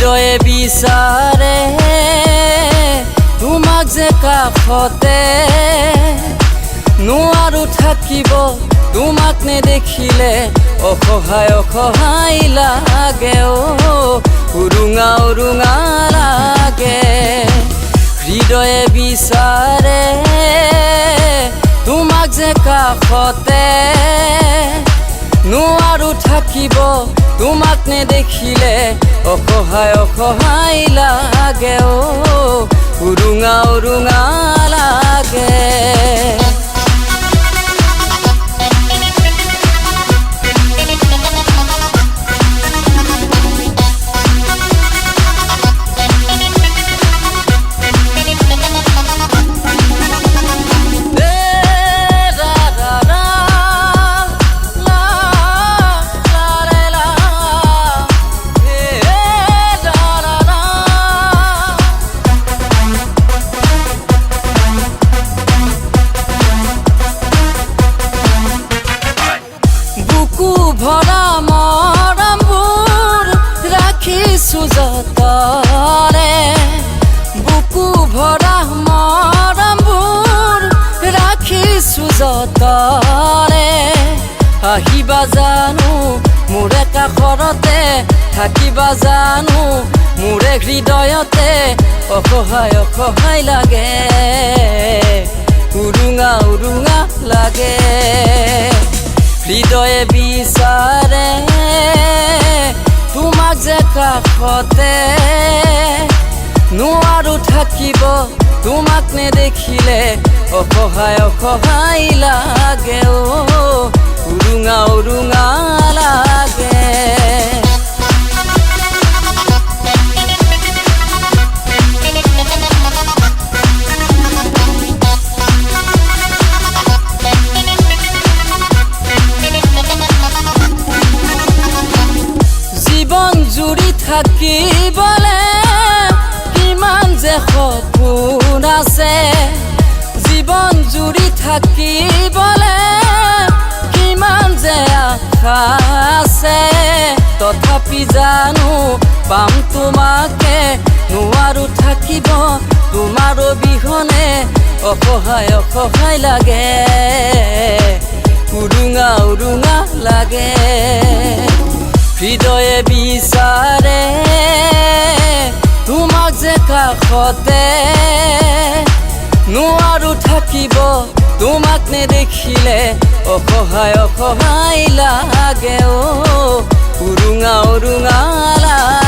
হৃদয়ে বিচাৰে তোমাক যে কাষতে নোৱাৰো থাকিব তোমাক নেদেখিলে অসহায় অসহায় লাগে উৰুঙা উৰুঙা লাগে হৃদয়ে বিচাৰে তোমাক যে কাষতে নোৱাৰো থাকিব তোমাক নেদেখিলে অসহায় অসহায় লাগে উৰুঙা উৰুঙা লাগে ভৰা মৰমবোৰ ৰাখিছো যতনে বুকু ভৰা মৰমবোৰ ৰাখিছো যতনে আহিবা জানো মোৰে কাষৰতে থাকিবা জানো মোৰে হৃদয়তে অসহায় অসহায় লাগে উৰুঙা উৰুঙা লাগে হৃদয়ে বিচাৰে তোমাক যে কাষতে নোৱাৰো থাকিব তোমাক নেদেখিলে অসহায় অসহায় লাগে উৰুঙা উৰুঙা লাগে জীৱন জুৰি থাকিবলে কিমান যে সপোন আছে জীৱন জুৰি থাকিবলে কিমান যে আশা আছে তথাপি জানো পাম তোমাকে নোৱাৰো থাকিব তোমাৰ অবিহনে অসহায় অসহায় লাগে উৰুঙা উৰুঙা লাগে হৃদয়ে বিচাৰে তোমাক যে কাষতে নোৱাৰো থাকিব তোমাক নেদেখিলে অসহায় অসহায় লাগে উৰুঙা উৰুঙা লাগে